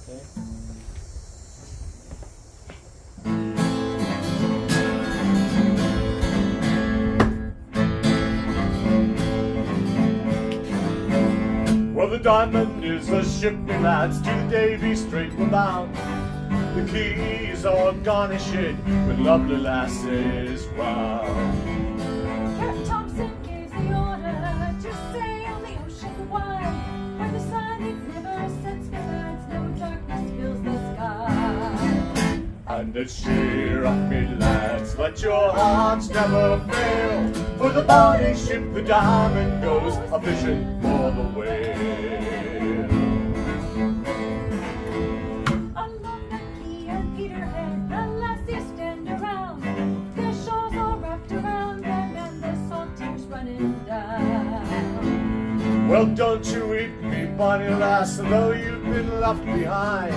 Well, the Diamond is a ship, me lads, to Davy Strait we're bound. The keys are garnished with lovely lasses round. Captain Thompson gives the order to sail the ocean wide, where the sun it never sets, me lads, no darkness fills the sky. And it's cheer up, me lads, let your hearts never fail, for the bonny ship, the Diamond, goes a-fishing for the whale. Along the quay at Peterhead, the lassies stand around, their shawls all wrapped around them, and the salt tears running down. Well, don't you weep, me bonny lass, though you've been left behind.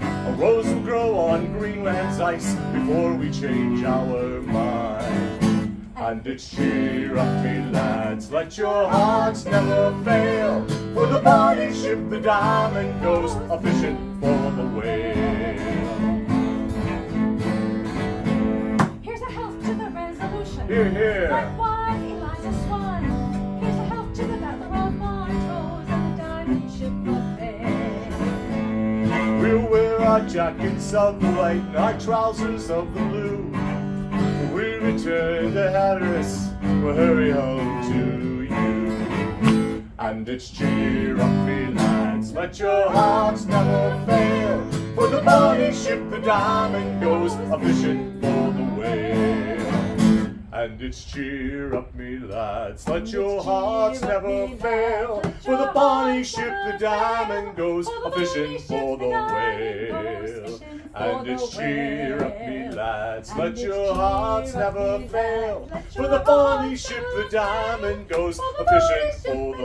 A rose will grow on Greenland's ice before we change our mind. And it's cheer up, me lads, let your hearts never fail, for the bonny ship, the Diamond, goes a-fishing for the whale. Here's a health to the Resolution. Hear, hear. Like wife Eliza Swan. Here's a health to the Valor of Montrose and the Diamond Ship of Bay. We'll wear our jackets of the white and our trousers of the blue. We return to Hatteras, we'll hurry home to you. And it's cheer up, me lads, let your hearts never fail, for the bonny ship, the Diamond, goes a-fishing for the whale. And it's cheer up, me lads, let your hearts never fail, for the bonny ship, the Diamond, goes a-fishing for the whale. And it's cheer up, me lads, let your hearts never fail, for the bonny ship, the Diamond, goes a-fishing for the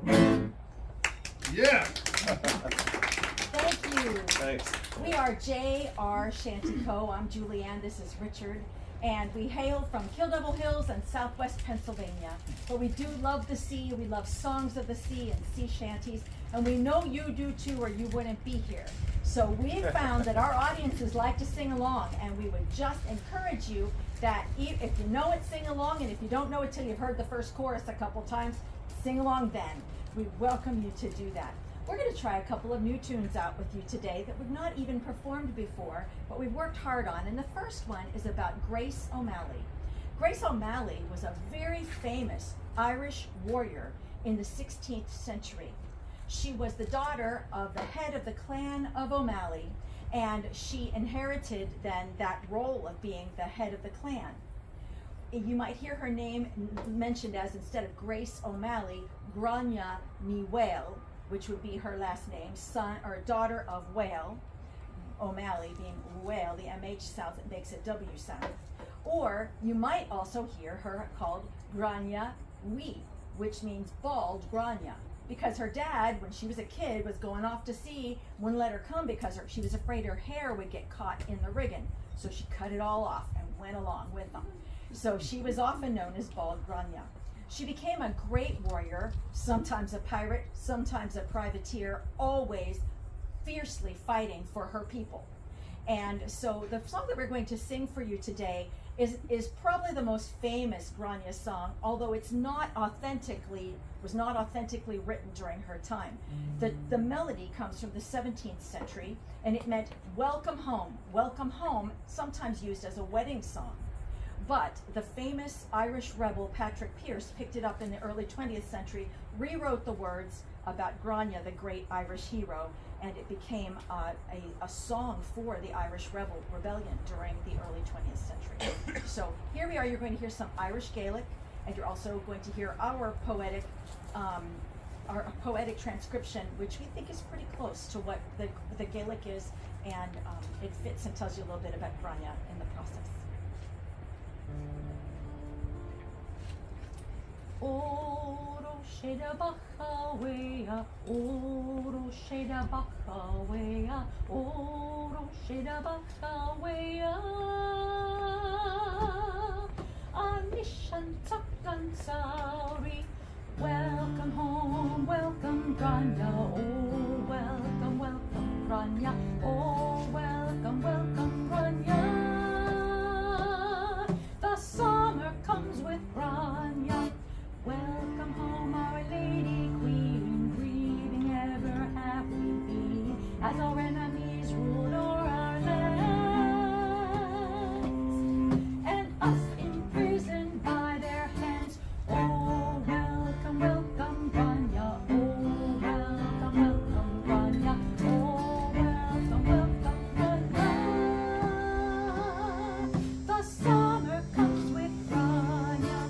whale. Yeah. Thank you. Thanks. We are J.R. Shanty Co. I'm Julianne. This is Richard. And we hail from Kill Devil Hills and Southwest Pennsylvania. But we do love the sea. We love songs of the sea and sea shanties. And we know you do too, or you wouldn't be here. So we found that our audiences like to sing along. And we would just encourage you that if you know it, sing along. And if you don't know it till you've heard the first chorus a couple times, sing along then. We welcome you to do that. We're going to try a couple of new tunes out with you today that we've not even performed before, but we've worked hard on. And the first one is about Grace O'Malley. Grace O'Malley was a very famous Irish warrior in the 16th century. She was the daughter of the head of the clan of O'Malley, and she inherited then that role of being the head of the clan. You might hear her name mentioned as, instead of Grace O'Malley, Grania ni Whale, which would be her last name, son or daughter of Whale, O'Malley being Whale, the MH sounds, it makes a W sound. Or you might also hear her called Grania Wee, which means bald Grania, because her dad, when she was a kid, was going off to sea, wouldn't let her come because she was afraid her hair would get caught in the rigging. So she cut it all off and went along with them. So she was often known as Bald Grania. She became a great warrior, sometimes a pirate, sometimes a privateer, always fiercely fighting for her people. And so the song that we're going to sing for you today is probably the most famous Grania song, although was not authentically written during her time. The melody comes from the 17th century, and it meant welcome home, sometimes used as a wedding song. But the famous Irish rebel Patrick Pearse picked it up in the early 20th century, rewrote the words about Grania, the great Irish hero, and it became a song for the Irish rebellion during the early 20th century. So here we are, you're going to hear some Irish Gaelic, and you're also going to hear our poetic transcription, which we think is pretty close to what the Gaelic is, and it fits and tells you a little bit about Grania in the process. Oro sheda bachawea, oro sheda bachawea, oro sheda bachawea. Anishan takan sauri, welcome Grania. Oh, welcome, welcome, Grania. Oh, welcome, welcome, Grania. The summer comes with Grania. Welcome home, Our Lady Queen, grieving ever have we been, as our enemies ruled o'er our lands, and us imprisoned by their hands. Oh, welcome, welcome, Grania. Oh, welcome, welcome, Grania. Oh, welcome, welcome, Grania. The summer comes with Grania.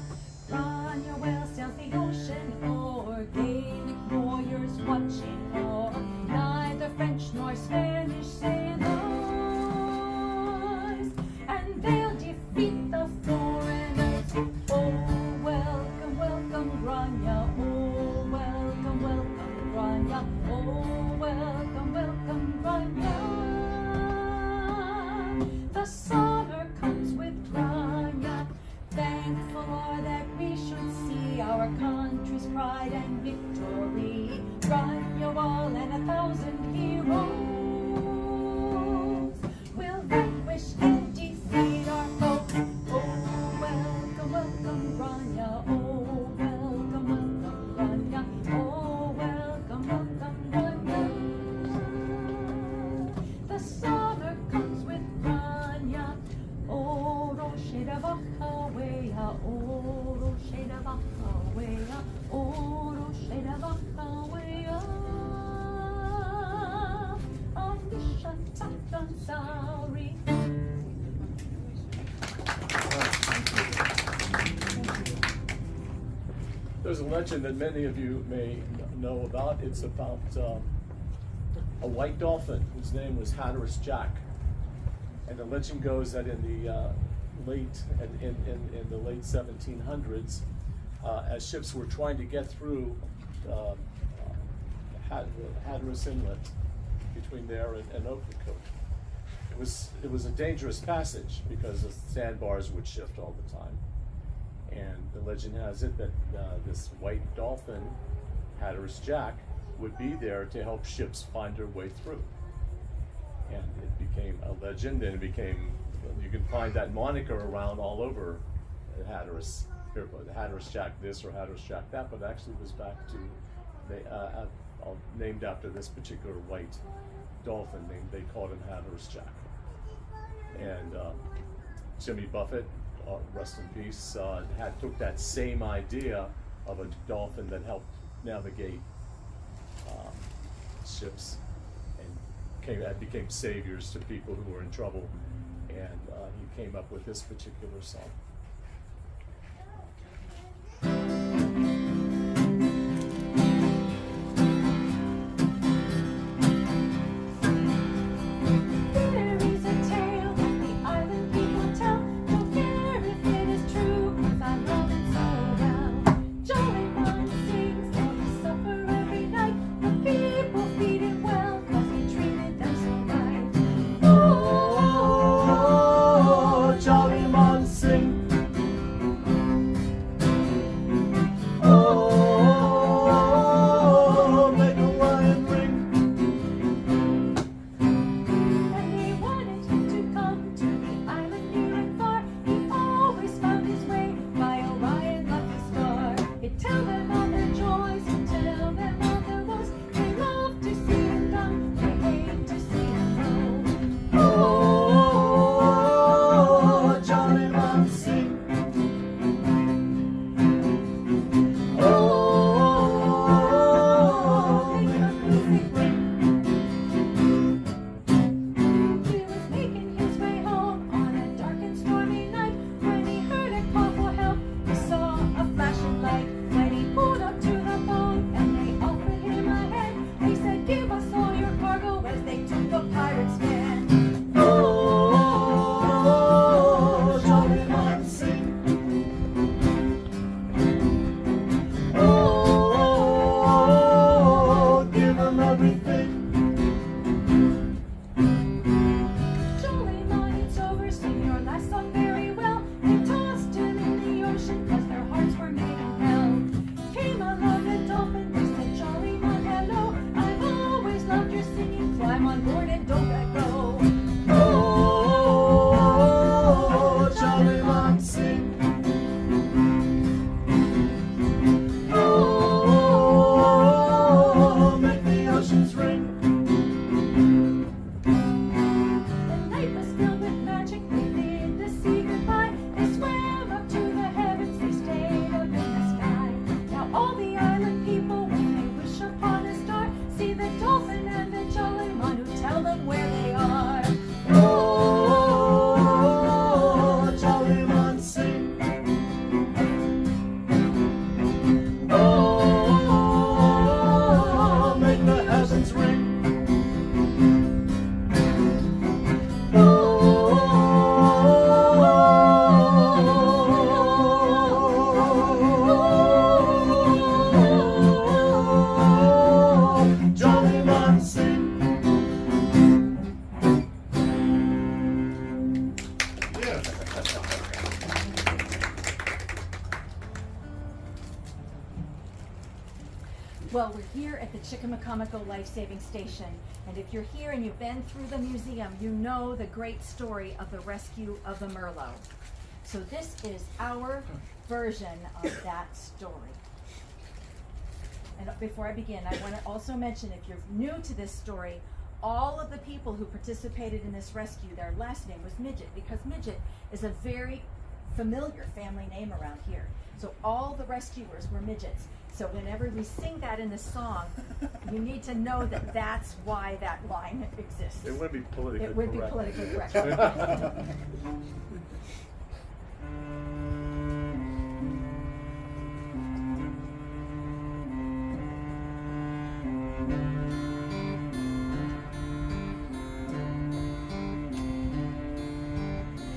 Grania well sails the ocean o'er, Gaelic warriors watching o'er, neither French nor Spanish sailors, and they'll defeat the foreigners. Oh, welcome, welcome, Grania. Oh, welcome, welcome, Grania. Oh, welcome, welcome, Grania. The summer comes with Grania. Thankful are that we should see our country's pride and victory. Grania Wall and 1,000 heroes will vanquish and defeat our foe. Oh, welcome, welcome, Grania. Oh, welcome, welcome, Grania. Oh, welcome, welcome, Grania. The summer comes with Grania. Oh, Rosheda Bakawea, oh, Rosheda Bakawea, oh, Rosheda Bakawea. Anisha Tatan Sauri. There's a legend that many of you may know about. It's about a white dolphin whose name was Hatteras Jack. And the legend goes that in the late 1700s, as ships were trying to get through Hatteras Inlet between there and Ocracoke, it was a dangerous passage because the sandbars would shift all the time. And the legend has it that this white dolphin, Hatteras Jack, would be there to help ships find their way through. And it became a legend, and it became, you can find that moniker around all over Hatteras, here, Hatteras Jack this or Hatteras Jack that, but actually it was back to, named after this particular white dolphin named, they called him Hatteras Jack. And Jimmy Buffett, rest in peace, took that same idea of a dolphin that helped navigate ships, and became saviors to people who were in trouble, and he came up with this particular song. Sing Well, we're here at the Chicamacomico Life-Saving Station, and if you're here and you've been through the museum, you know the great story of the rescue of the Merlot. So this is our version of that story. And before I begin, I want to also mention, if you're new to this story, all of the people who participated in this rescue, their last name was Midget, because Midget is a very familiar family name around here. So all the rescuers were midgets. So whenever we sing that in the song, you need to know that that's why that line exists. It would be politically correct. It would be politically correct.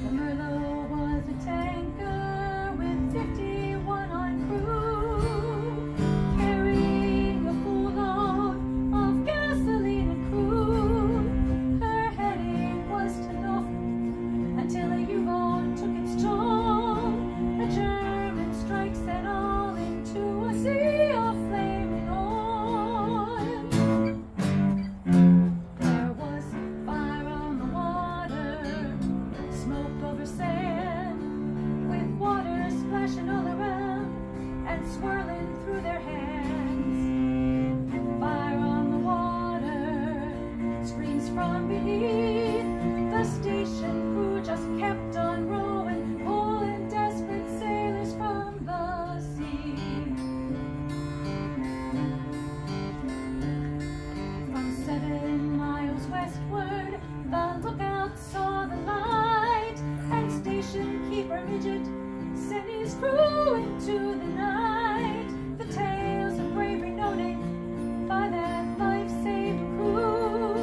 The Merlot was a tanker with 51 on crew, carrying a full load of gasoline and crude. Her heading was to Norfolk until a U-boat took its toll. A German strike sent all into a sea of flaming oil. There was fire on the water, smoke over sand, with water splashing all around and swirling through their hands. Fire on the water, screams from beneath. The station crew just kept on rowing, pulling desperate sailors from the sea. From 7 miles westward, the lookout saw the light, and station keeper Midget sent his crew into the night. The tales of bravery noted by that life-saving crew,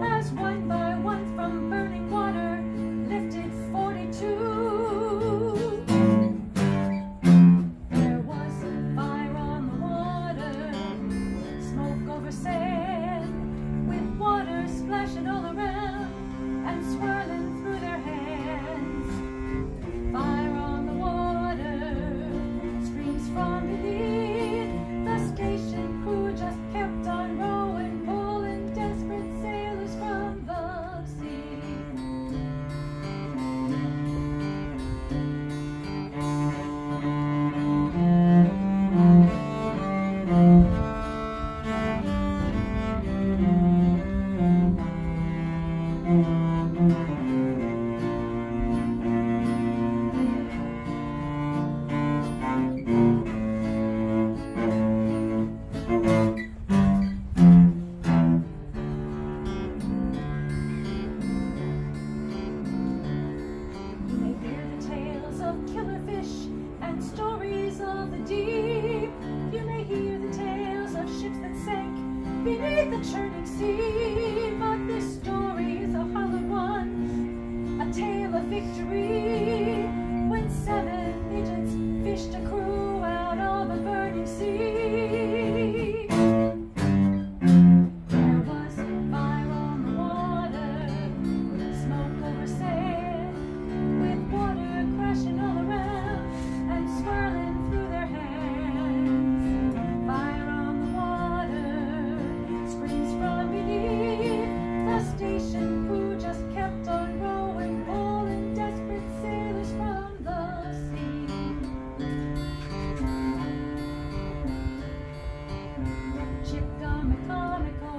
as one by one from burning water lifted 42. There was fire on the water, smoke over sand, with water splashing all around and swirling through their hands. Fire on the water, screams from beneath. The station crew just kept on rowing, pulling desperate sailors from the sea. You may hear the tales of killer fish and stories of the deep. You may hear the tales of ships that sank beneath the churning sea. But this story is a hollow one, a tale of victory, when 7 midgets fished a crew out of a burning sea. There was fire on the water, smoke over sand, with water crashing all around and swirling through their hands. Fire on the water, screams from beneath. The station crew just kept on rowing, pulling desperate sailors from the sea. Chicamacomico,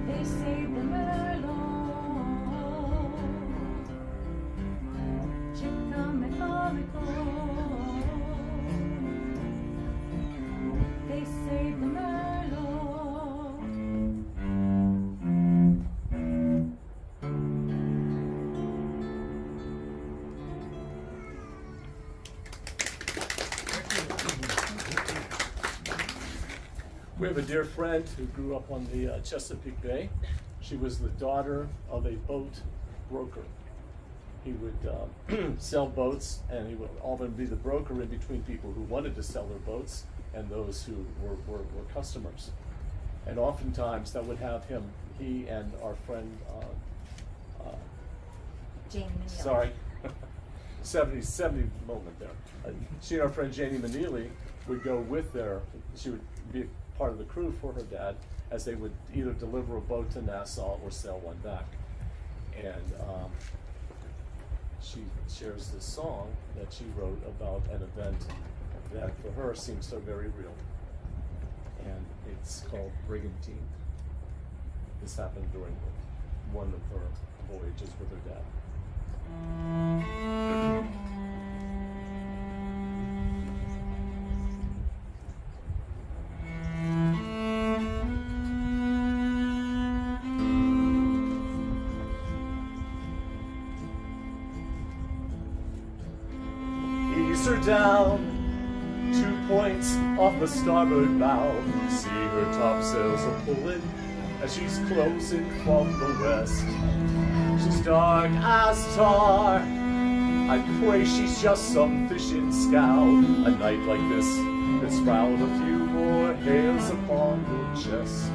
they saved the Merlot. Chicamacomico, they saved the Merlot. We have a dear friend who grew up on the Chesapeake Bay. She was the daughter of a boat broker. He would sell boats, and he would often be the broker in between people who wanted to sell their boats and those who were customers. And oftentimes that would have him, he and our friend, Jamie Manila. sorry, 70 moment there. She and our friend Janie Manili would go with she would be part of the crew for her dad as they would either deliver a boat to Nassau or sail one back. And she shares this song that she wrote about an event that for her seems so very real. And it's called Brigantine. This happened during one of her voyages with her dad. Ease her down, 2 points off the starboard bow. See her topsails a pullin' as she's closing from the west. She's dark as tar, I pray she's just some fishing scow. A night like this could sprout a few more hairs upon her chest.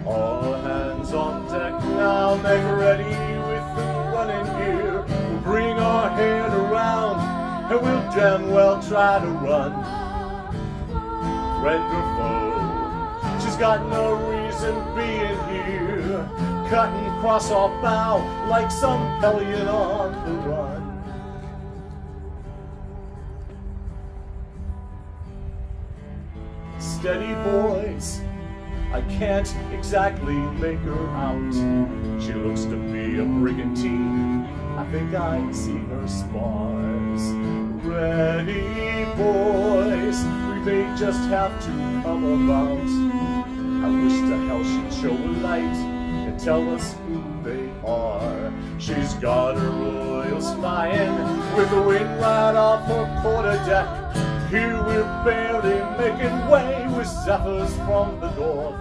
All hands on deck now, make ready with the running gear. We'll bring our head around and we'll damn well try to run. Friend or foe, she's got no reason being here, cutting across our bow like some hellion on the run. Steady, boys, I can't exactly make her out. She looks to be a brigantine, I think I see her spars. Ready, boys, we may just have to come about. I wish to hell she'd show a light and tell us who they are. She's got her royals flying with the wind right off her quarter deck. Here we're barely making way with zephyrs from the north.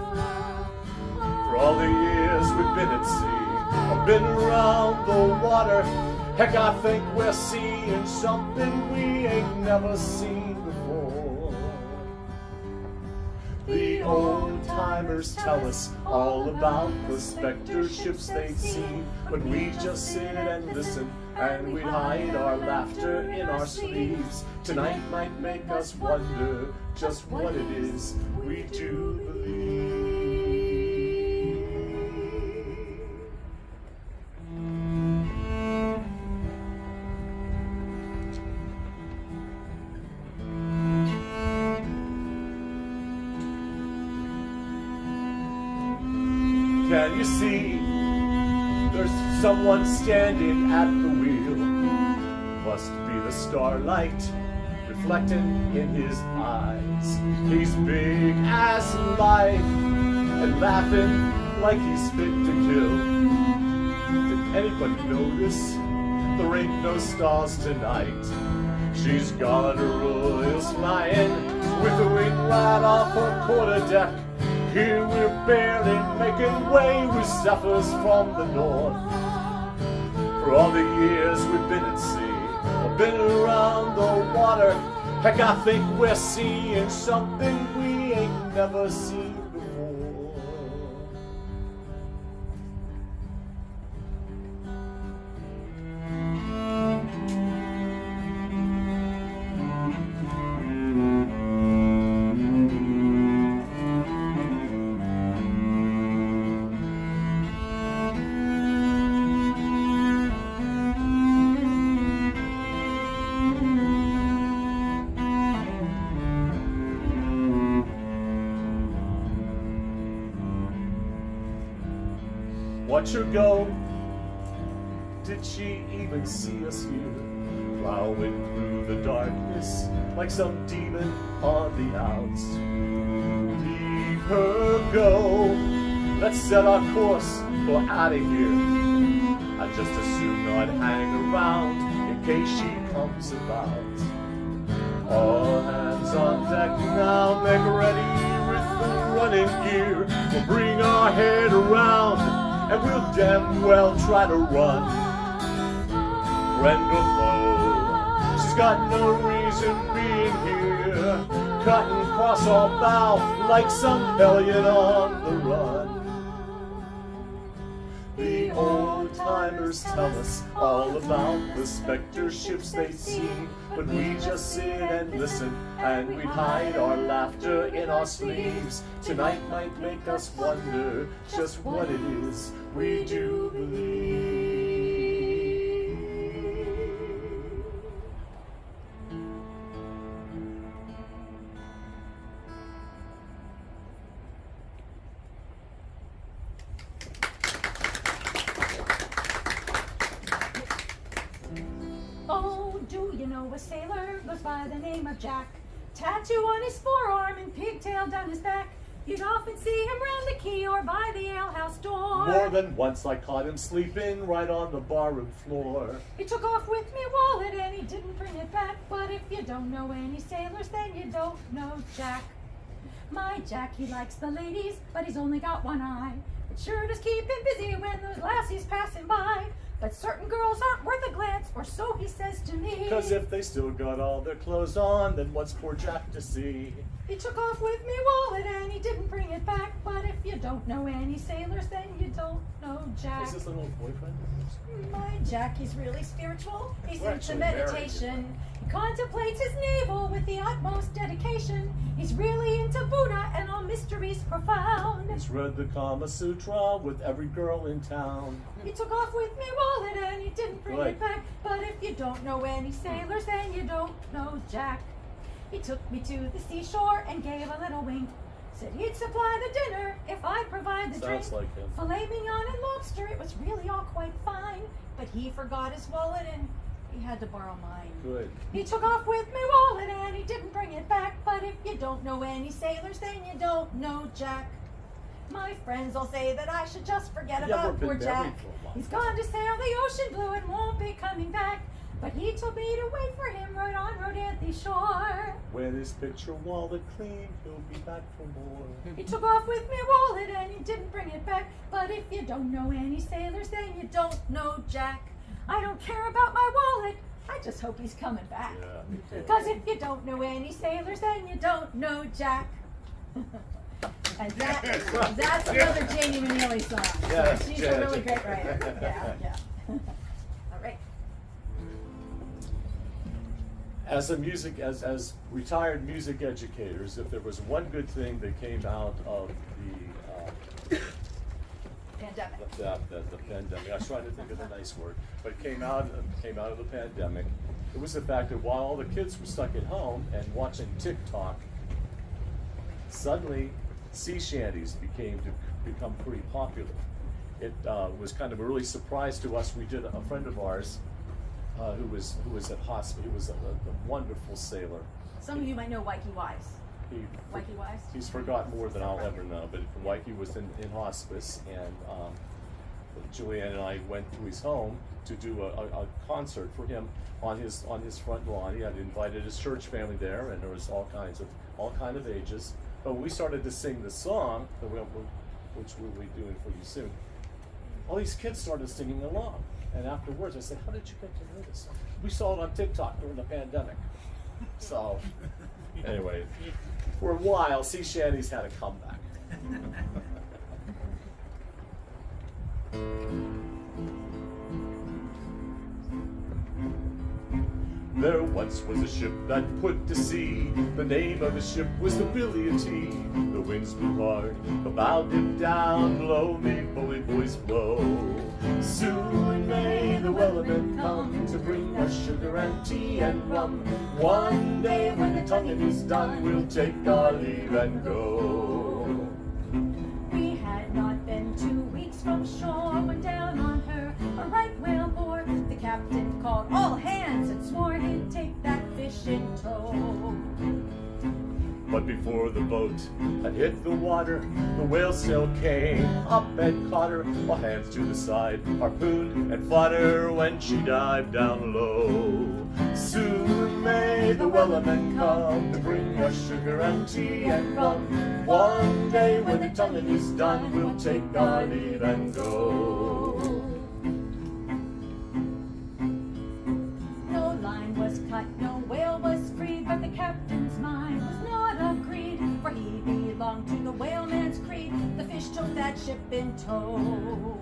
For all the years we've been at sea, I've been around the water. Heck, I think we're seeing something we ain't never seen before. The old timers tell us all about the specter ships they'd seen, but we just sit and listen and we'd hide our laughter in our sleeves. Tonight might make us wonder just what it is we do believe. Can you see? There's someone standing at the wheel. Must be the starlight reflecting in his eyes. He's big as life and laughing like he's fit to kill. Did anybody notice? There ain't no stars tonight. She's got her royals flying with the wind right off her quarter deck. Here we're barely making way with zephyrs from the north. For all the years we've been at sea, I've been around the water. Heck, I think we're seeing something we ain't never seen before. Watch her go. Did she even see us here? Plowing through the darkness like some demon on the outs. Leave her go. Let's set our course for out of here. I just assume not hang around in case she comes about. All hands on deck now, make ready with the running gear. We'll bring our head around and we'll damn well try to run. Friend or foe, she's got no reason being here, cutting across our bow like some hellion on the run. The old old-timers tell us all about the specter ships they'd seen, but we just sit and listen, and we'd hide our laughter in our sleeves. Tonight might make us wonder just what it is we do believe. Oh, do you know a sailor goes by the name of Jack? Tattoo on his forearm and pigtail down his back. You'd often see him round the quay or by the alehouse door. More than once I caught him sleeping right on the barroom floor. He took off with me wallet and he didn't bring it back. But if you don't know any sailors, then you don't know Jack. My Jack, he likes the ladies, but he's only got one eye. It sure does keep him busy when those lassies passing by. But certain girls aren't worth a glance, or so he says to me. 'Cause if they still got all their clothes on, then what's poor Jack to see? He took off with me wallet and he didn't bring it back. But if you don't know any sailors, then you don't know Jack. Is this an old boyfriend? My Jack, he's really spiritual. He's We're into actually married. meditation. He contemplates his navel with the utmost dedication. He's really into Buddha and all mysteries profound. He's read the Kama Sutra with every girl in town. He took off with me wallet and he didn't bring Right. it back. But if you don't know any sailors, then you don't know Jack. He took me to the seashore and gave a little wink. Said he'd supply the dinner if I provide the drink. Sounds like him. Filet mignon and lobster, it was really all quite fine. But he forgot his wallet and he had to borrow mine. Good. He took off with me wallet and he didn't bring it back. But if you don't know any sailors, then you don't know Jack. My friends all say that I should just forget Yeah, about we've been poor married Jack. for a while. He's gone to sail the ocean blue and won't be coming back. But he told me to wait for him right on Rodanthe shore. When his picture wallet clean, he'll be back for more. He took off with me wallet and he didn't bring it back. But if you don't know any sailors, then you don't know Jack. I don't care about my wallet, I just hope he's coming back. Yeah, me too. 'Cause if you don't know any sailors, then you don't know Jack. And that's another Janie Manili song. Yeah, She's Janet. a really great writer. Yeah. All right. As retired music educators, if there was one good thing that came out of Pandemic. the pandemic, I was trying to think of a nice word, but it came out of the pandemic, it was the fact that while all the kids were stuck at home and watching TikTok, suddenly sea shanties become pretty popular. It was kind of a really surprise to us. We did a friend of ours who was at hospice. He was a wonderful sailor. Some of you might know Waikiki Wise. Waikiki Wise? He's forgotten more than I'll ever know. But Waikiki was in hospice, and Julianne and I went to his home to do a concert for him on his front lawn. He had invited his church family there, and there was all kind of ages. But when we started to sing the song, which we'll be doing for you soon, all these kids started singing along. And afterwards, I said, "How did you get to know this song?" We saw it on TikTok during the pandemic. So, anyway, for a while, sea shanties had a comeback. There once was a ship that put to sea. The name of the ship was the Billy of Tea. The winds blew hard, the bow dipped down low, made bully boys blow. Soon may the wellerman come to bring us sugar and tea and rum. One day when the tonguing is done, we'll take our leave and go. We had not been 2 weeks from shore when down on her a right whale bore. The captain called all hands and swore he'd take that fish in tow. But before the boat had hit the water, the whale sail came up and caught her. All hands to the side, harpooned and fought her when she dived down low. Soon may the wellerman come to bring us sugar and tea and rum. One day when the tonguing is done, we'll take our leave and go. No line was cut, no whale was freed, but the captain's mind was not agreed, for he belonged to the whaleman's creed. The fish took that ship in tow.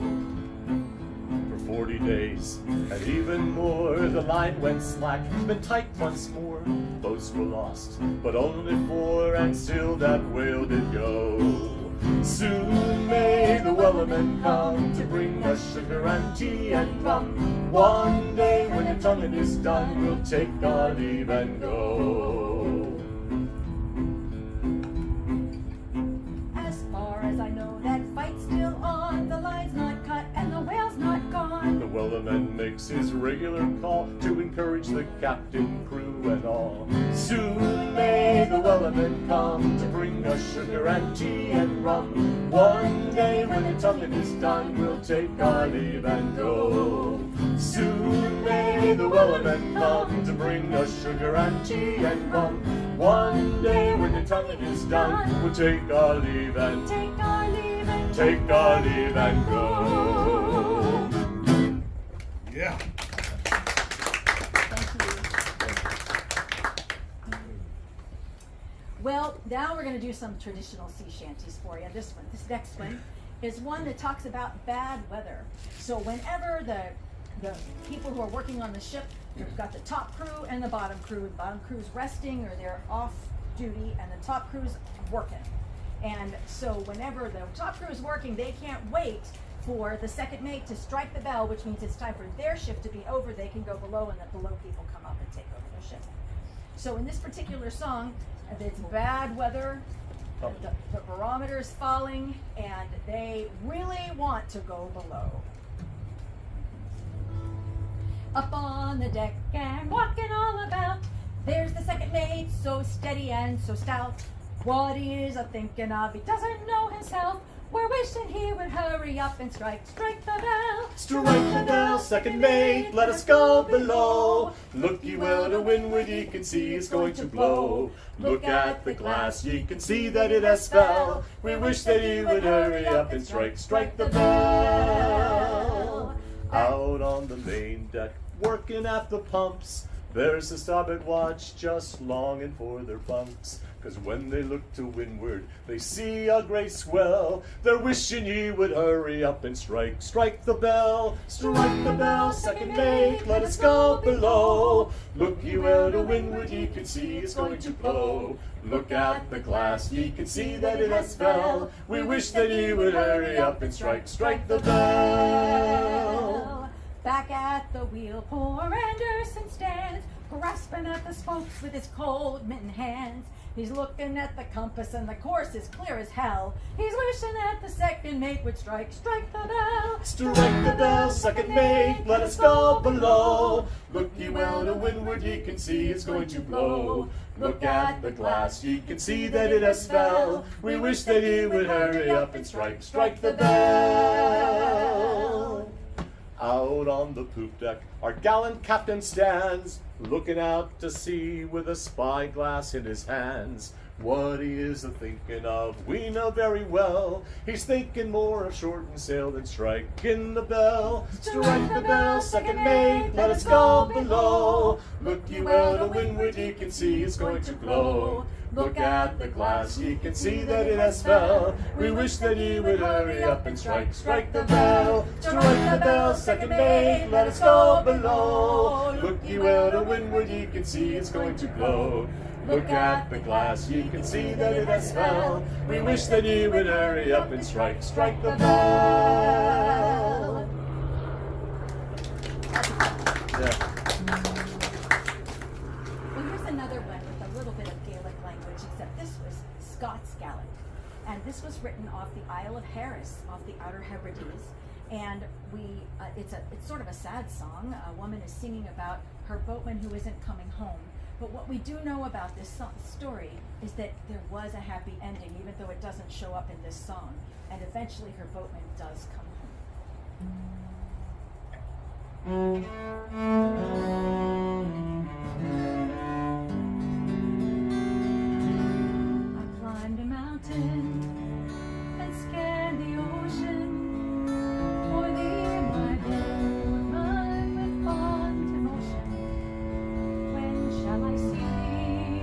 For 40 days, and even more. The line went slack, then tight once more. Boats were lost, but only 4, and still that whale did go. Soon may the wellerman come to bring us sugar and tea and rum. One day when the tonguing is done, we'll take our leave and go. As far as I know, that fight's still on. The line's not cut and the whale's not gone. The wellerman makes his regular call to encourage the captain, crew, and all. Soon may the wellerman come to bring us sugar and tea and rum. One day when the tonguing is done, we'll take our leave and go. Soon may the wellerman come to bring us sugar and tea and rum. One day when the tonguing is done, we'll take our leave and Take our leave and take our leave and go. Yeah. Well, now we're going to do some traditional sea shanties for you. This next one, is one that talks about bad weather. So whenever the people who are working on the ship, you've got the top crew and the bottom crew. The bottom crew's resting or they're off duty, and the top crew's working. And so whenever the top crew is working, they can't wait for the second mate to strike the bell, which means it's time for their shift to be over. They can go below, and the below people come up and take over their shift. So in this particular song, it's bad weather, the barometer is falling, and they really want to go below. Up on the deck and walking all about, there's the second mate, so steady and so stout. What he is a-thinking of, he doesn't know himself. We're wishing he would hurry up and strike the bell. Strike the bell, second mate, let us go below. Look ye well to windward, ye can see it's going to blow. Look at the glass, ye can see that it has fell. We wish that he would hurry up and strike the bell. Out on the main deck, working at the pumps, there's the starboard watch just longing for their bunks. 'Cause when they look to windward, they see a great swell. They're wishing ye would hurry up and strike the bell. Strike the bell, second mate, let us go below. Look ye well to windward, ye can see it's going to blow. Look at the glass, ye can see that it has fell. We wish that ye would hurry up and strike the bell. Back at the wheel, poor Anderson stands, grasping at the spokes with his cold mittened hands. He's looking at the compass and the course is clear as hell. He's wishing that the second mate would strike the bell. Strike the bell, second mate, let us go below. Look ye well to windward, ye can see it's going to blow. Look at the glass, ye can see that it has fell. We wish that he would hurry up and strike the bell. Out on the poop deck, our gallant captain stands, looking out to sea with a spyglass in his hands. What he is a-thinking of, we know very well. He's thinking more of shorting sail than striking the bell. Strike the bell, second mate, let us go below. Look ye well to windward, ye can see it's going to blow. Look at the glass, ye can see that it has fell. We wish that ye would hurry up and strike the bell. Strike the bell, second mate, let us go below. Look ye well to windward, ye can see it's going to blow. Look at the glass, ye can see that it has fell. We wish that ye would hurry up and strike the bell. Yeah. Well, here's another one with a little bit of Gaelic language, except this was Scots Gaelic. And this was written off the Isle of Harris, off the Outer Hebrides. And it's sort of a sad song. A woman is singing about her boatman who isn't coming home. But what we do know about this story is that there was a happy ending, even though it doesn't show up in this song. And eventually her boatman does come home. I climbed a mountain and scanned the ocean. For thee, my boatman, with fond devotion. When shall I see thee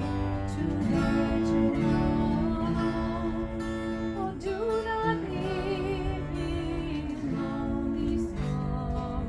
tomorrow? Oh, do not leave me in lonely sorrow.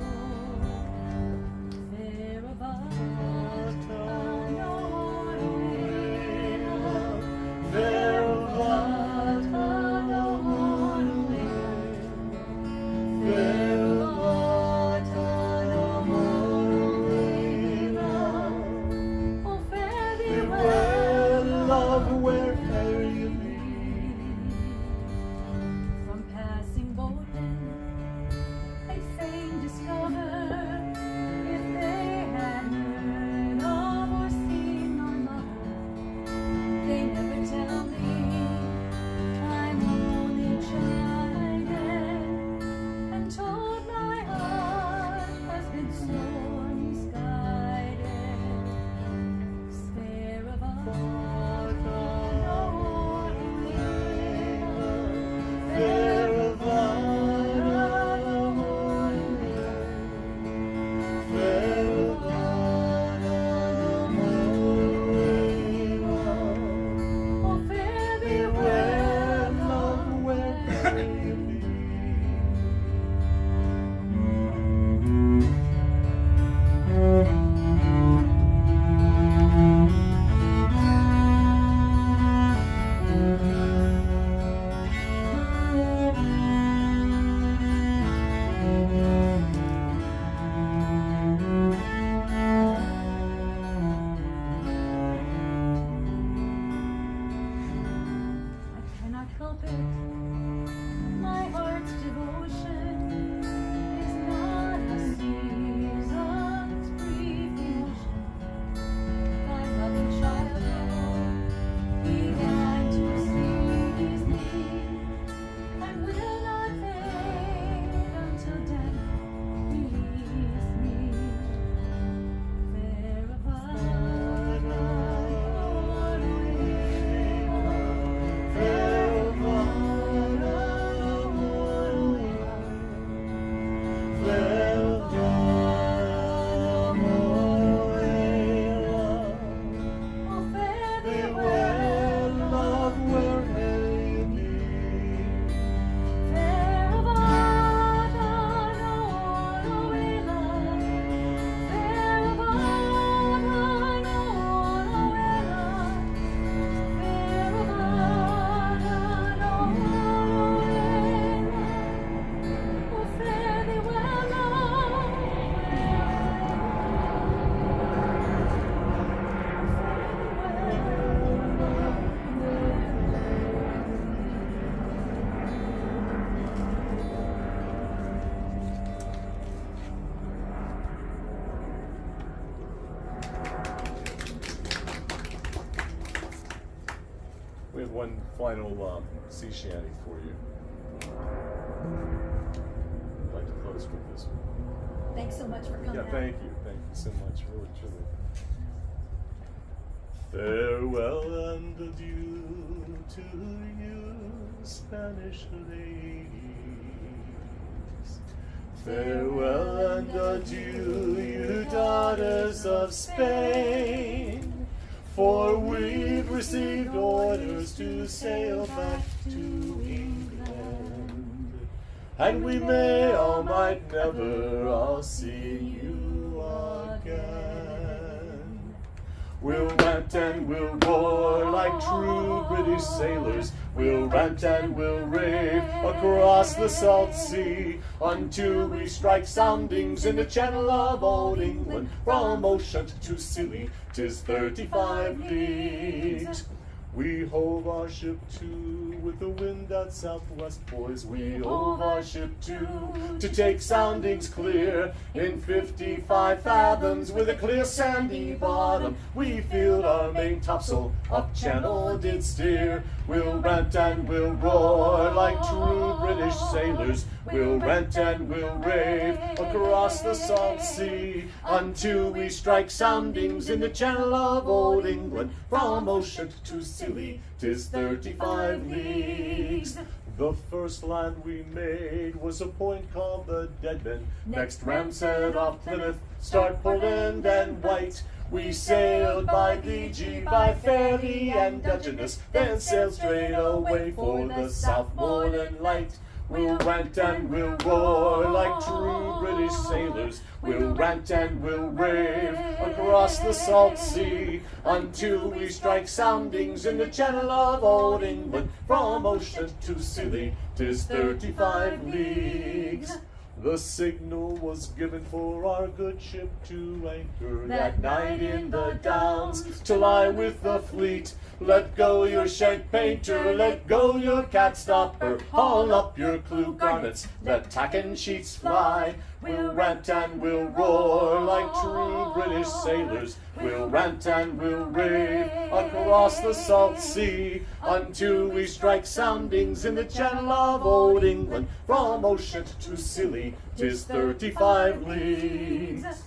We have one final sea shanty for you. I'd like to close with this one. Thanks so much for coming Yeah, out. thank you so much, really, truly. Farewell and adieu to you, Spanish ladies. Farewell and adieu, you daughters of Spain. For we've received orders to sail back to England, and we may or might never all see you again. We'll rant and we'll roar like true British sailors. We'll rant and we'll rave across the salt sea until we strike soundings in the channel of old England. From Ocean to Scilly, 'tis 35 leagues. We hove our ship to with the wind at southwest, boys. We hove our ship to take soundings clear in 55 fathoms with a clear sandy bottom. We filled our main topsail, up channel did steer. We'll rant and we'll roar like true British sailors. We'll rant and we'll rave across the salt sea until we strike soundings in the channel of old England. From Ocean to Scilly, 'tis 35 leagues. The first land we made was a point called the Deadman. Next Ramshead off Plymouth, start Portland and White. We sailed by BG, by Ferry and Dungeness, then sailed straight away for the Southmorland Light. We'll rant and we'll roar like true British sailors. We'll rant and we'll rave across the salt sea until we strike soundings in the channel of old England. From Ocean to Scilly, 'tis 35 leagues. The signal was given for our good ship to anchor that night in the Downs, to lie with the fleet. Let go your shank painter, let go your cat stopper, haul up your clew garnets, let tack and sheets fly. We'll rant and we'll roar like true British sailors. We'll rant and we'll rave across the salt sea until we strike soundings in the channel of old England. From Ocean to Scilly, 'tis 35 leagues.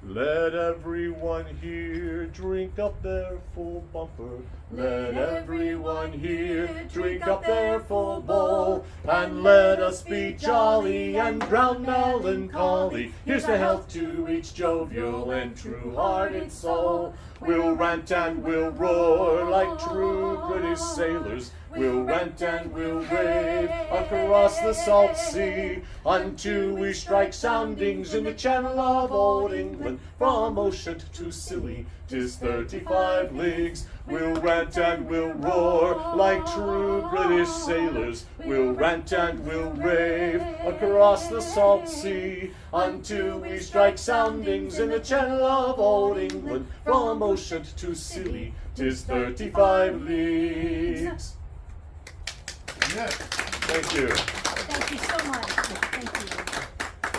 Let everyone here drink up their full bumper. Let everyone here drink up their full bowl. And let us be jolly and drown melancholy. Here's to health to each jovial and true-hearted soul. We'll rant and we'll roar like true British sailors. We'll rant and we'll rave across the salt sea until we strike soundings in the channel of old England. From Ocean to Scilly, 'tis 35 leagues. We'll rant and we'll roar like true British sailors. We'll rant and we'll rave across the salt sea until we strike soundings in the channel of old England. From Ocean to Scilly, 'tis 35 leagues. Yeah. Thank you. Thank you so much.